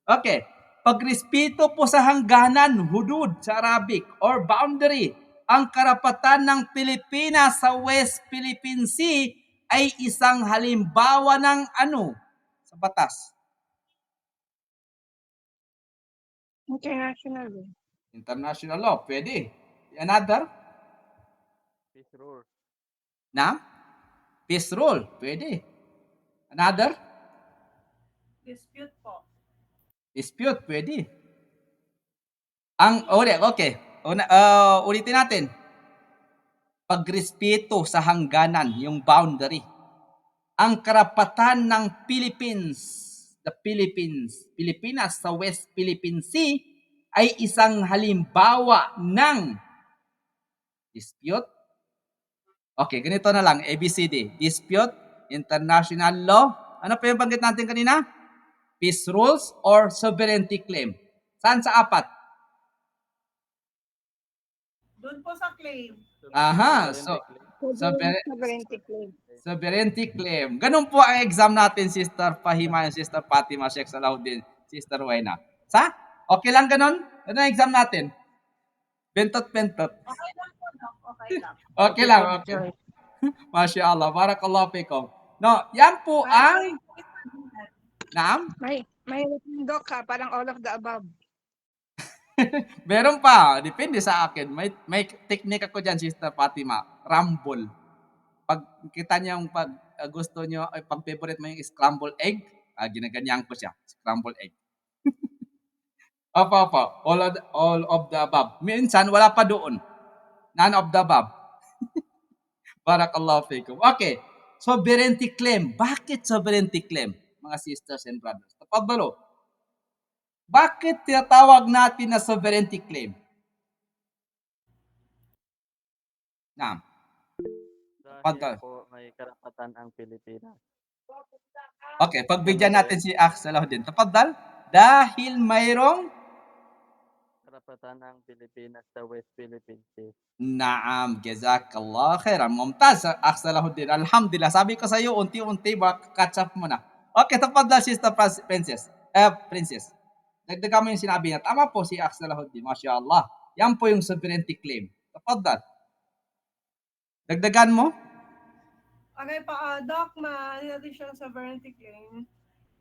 Okay. Pagrespeto po sa hangganan, hudud sa Arabic or boundary, ang karapatan ng Pilipinas sa West Philippine Sea ay isang halimbawa ng ano sa batas? International law. International law, pwede. Another? Peace rule. Na? Peace rule, pwede. Another? Dispute po. Dispute, pwede. Okay. Ulitin natin. Pagrespeto sa hangganan, yung boundary. Ang karapatan ng Pilipinas sa West Philippine Sea ay isang halimbawa ng dispute. Okay, ganito na lang, ABCD. Dispute, international law. Ano pa yung banggit natin kanina? Peace rules or sovereignty claim. Saan sa apat? Doon po sa claim. Aha, Sovereignty claim. sovereignty claim. Ganun po ang exam natin, Sister Fahima, Sister Fatima, Sheikh Salahuddin, Sister Waina. Okay lang ganun? Ano ang exam natin? Bentot. Okay lang po, Doc. Okay lang. Okay lang, okay. Masya Allah, barakallahu fikum. No, yan po ang... Naam? May Doc ha, parang all of the above. Meron pa, depende sa akin. May technique ako dyan, Sister Fatima. Rumble. Pag kita niyo yung gusto niyo, pag favorite mo yung scrambled egg, ginaganyan ko siya. Scrambled egg. Opo. All of the above. Minsan, wala pa doon. None of the above. Barakallahu fikum. Okay. Sovereignty claim. Bakit sovereignty claim, mga sisters and brothers? Tafadhalo. Bakit tinatawag natin na sovereignty claim? Naam. Dahil po may karapatan ang Pilipinas. Okay, pagbigyan natin si Salahuddin. Tafadhal. Dahil mayroong Karapatan ang Pilipinas sa West Philippine Sea. Naam, jazakallah khairan. Mumtaz, Salahuddin. Alhamdulillah. Sabi ko sa iyo, unti-unti, catch up mo na. Okay, tafadhal, Sister Princess. Princess. Dagdagan mo yung sinabi niya. Tama po si Salahuddin. Masya Allah. Yan po yung sovereignty claim. Tafadhal. Dagdagan mo? Okay pa, Doc, natin siyang sovereignty claim.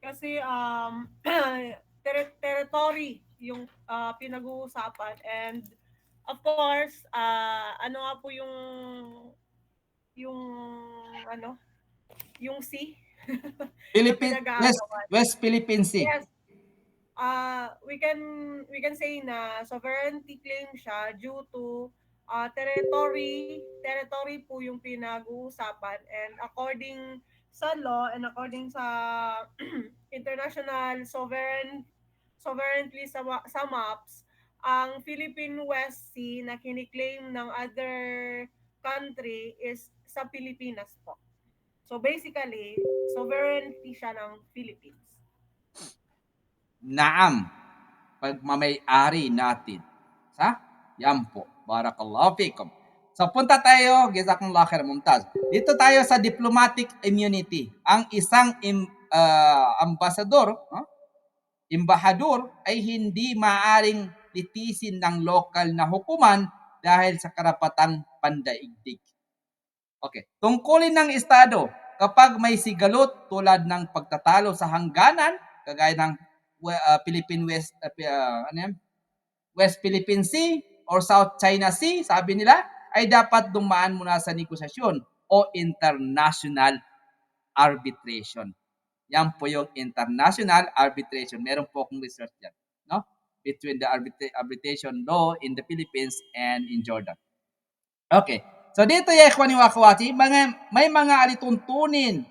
Kasi territory yung pinag-uusapan, and of course, ano nga po yung sea. West Philippine Sea. Yes. We can say na sovereignty claim siya due to territory po yung pinag-uusapan, and according sa law and according sa international sovereignty sa maps, ang Philippine West Sea na kiniklaim ng other country is sa Pilipinas po. So basically, sovereignty siya ng Philippines. Naam. Pagmamay-ari natin. Yan po. Barakallahu fikum. So punta tayo, jazakumullah khair, Mumtaz. Dito tayo sa diplomatic immunity. Ang isang embahador ay hindi maaring litisin ng lokal na hukuman dahil sa karapatang pandaigdig. Okay. Tungkulin ng Estado kapag may sigalot tulad ng pagtatalo sa hangganan, kagaya ng Philippine West Philippine Sea or South China Sea, sabi nila, ay dapat dumaan muna sa negosasyon o international arbitration. Yan po yung international arbitration. Meron po akong research yan, no? Between the arbitration law in the Philippines and in Jordan. Okay. So dito ya ikhwani wa akhwati, may mga alituntunin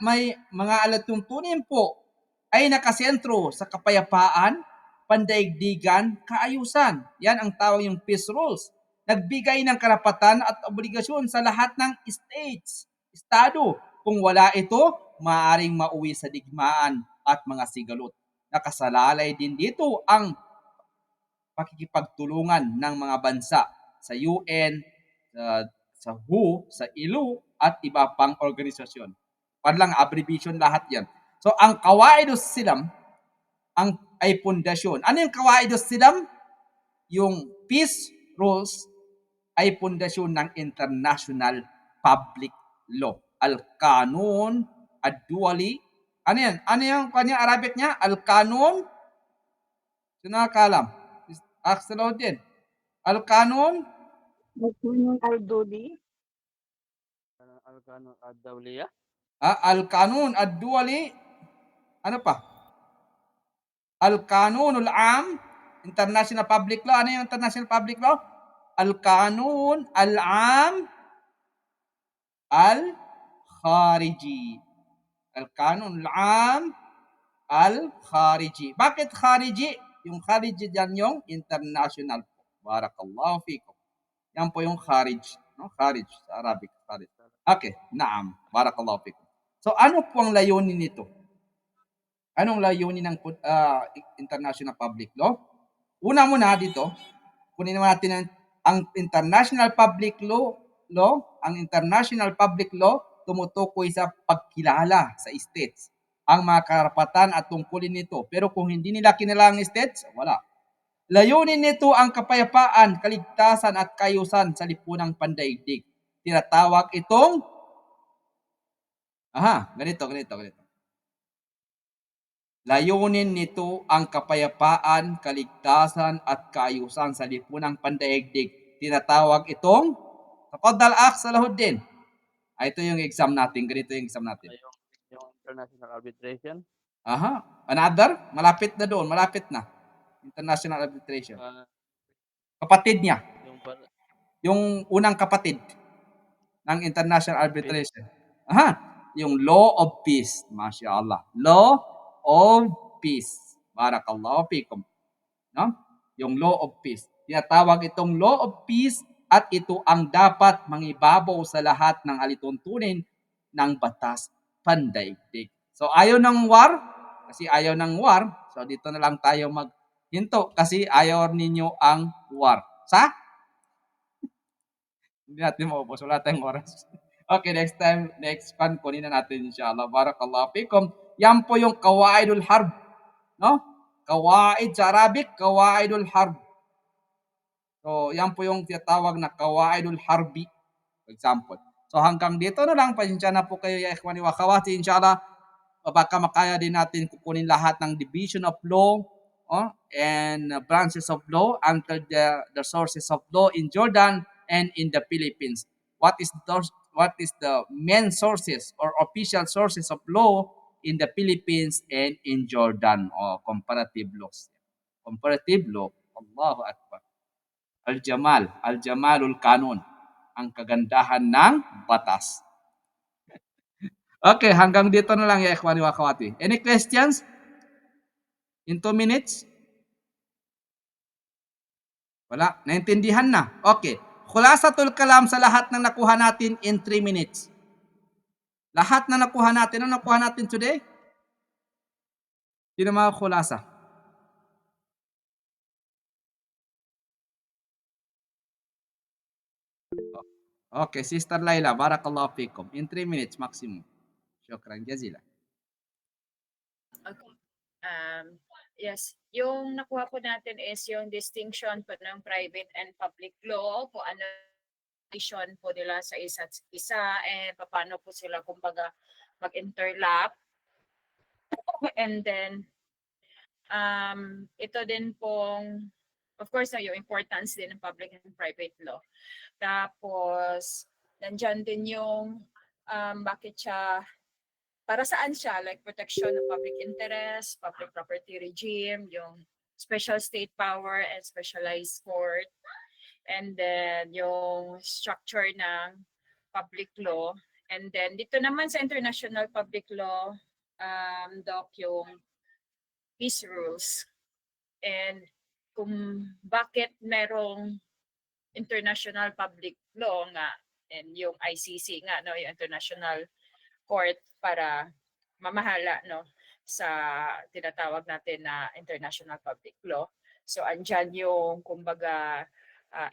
may mga alituntunin po ay nakasentro sa kapayapaan, pandaigdigan, kaayusan. Yan ang tawag yung peace rules. Nagbigay ng karapatan at obligasyon sa lahat ng estado. Kung wala ito, maaaring mauwi sa digmaan at mga sigalot. Nakasalalay din dito ang pakikipagtulungan ng mga bansa sa UN, sa WHO, sa ILO, at iba pang organisasyon. Parang abbreviation lahat yan. So ang Qawaidus Silam ay pundasyon. Ano yung Qawaidus Silam? Yung peace rules ay pundasyon ng international public law. Al-Kanun ad-Duwali. Ano yan? Ano yung kanya Arabic niya? Al-Kanun. Sino nakakalam? Salahuddin. Al-Kanun. Al-Duli. Al-Qanun ad-Dawliya. Al-Kanun ad-Duwali. Ano pa? Al-Kanunul Am. International Public Law. Ano yung International Public Law? Al-Kanun al-Am al-Khariji. Al-Kanun al-Am al-Khariji. Bakit Khariji? Yung Khariji dyan yung international po. Barakallahu fikum. Yan po yung Kharij. No? Kharij sa Arabic. Kharij. Okay, naam. Barakallahu fikum. So ano po ang layunin nito? Anong layunin ng international public law? Una muna dito, kunin naman natin ang international public law, ang international public law tumutukoy sa pagkilala sa states, ang mga karapatan at tungkulin nito. Pero kung hindi nila kinilala ang states, wala. Layunin nito ang kapayapaan, kaligtasan at kayusan sa lipunang pandaigdig. Tinatawag itong ganito. Layunin nito ang kapayapaan, kaligtasan at kaayusan sa lipunang pandaigdig. Tinatawag itong Tafaddal Akh Salahuddin. Ito yung exam natin. Ganito yung exam natin. Yung international arbitration. Another? Malapit na doon. Malapit na. International arbitration. Kapatid niya. Yung unang kapatid ng international arbitration. Yung law of peace. Masya Law of peace. Barakallahu fikum. No? Yung law of peace. Tinatawag itong law of peace at ito ang dapat mangibabaw sa lahat ng alituntunin ng batas pandaigdig. So ayaw ng war, kasi ayaw ng war, so dito na lang tayo maghinto kasi ayaw ninyo ang war. Hindi natin maubos, wala tayong oras. Okay, next one, kunin na natin inshallah. Barakallahu fikum. Yan po yung Qawaidul Harb. No? Qawaid sa Arabic, Qawaidul Harb. So, yan po yung tinatawag na Qawaidul Harbi. For example. So, hanggang dito na lang. Pasensya na po kayo, ya ikhwani wa akhawati. Inshallah, baka makaya din natin kukunin lahat ng division of law and branches of law until the sources of law in Jordan and in the Philippines. What is the main sources or official sources of law in the Philippines and in Jordan? Comparative laws. Comparative law. Allahu Akbar. Al-Jamalul Kanun. Ang kagandahan ng batas. Okay, hanggang dito na lang ya ikhwani wa akhawati. Any questions? In 2 minutes? Wala. Naintindihan na. Okay. Khulasatul kalam sa lahat ng nakuha natin in 3 minutes. Lahat na nakuha natin. Ano nakuha natin today? Sino mga khulasa? Okay, Sister Laila, barakallahu fikum. In 3 minutes maximum. Syukran jazila. Okay. Yes, yung nakuha po natin is yung distinction po ng private and public law, kung ano relation po nila sa isa't isa, and paano po sila kumbaga mag-interlap. And then, ito din pong, of course, yung importance din ng public and private law. Tapos, nandyan din yung bakit siya, para saan siya, like protection of public interest, public property regime, yung special state power and specialized court, and then yung structure ng public law. And then dito naman sa international public law, doc, yung peace rules. And kung bakit merong international public law nga, and yung ICC nga, no, yung International Court para mamahala, no, sa tinatawag natin na international public law. So andyan yung kumbaga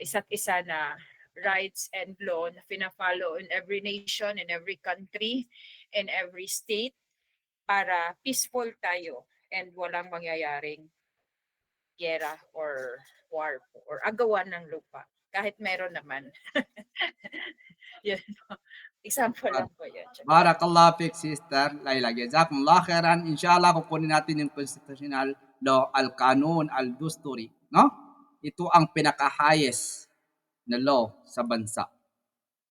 isa't isa na rights and law na fina-follow in every nation, in every country, in every state. para peaceful tayo and walang mangyayaring giyera or war po, or agawan ng lupa. Kahit meron naman. Yun po. Example lang po yun. Barakallah fik Sister Laila. Jazakumullah khairan. Inshallah kukunin natin yung constitutional law, al-kanun, al-dusturi, no? Ito ang pinaka-highest na law sa bansa.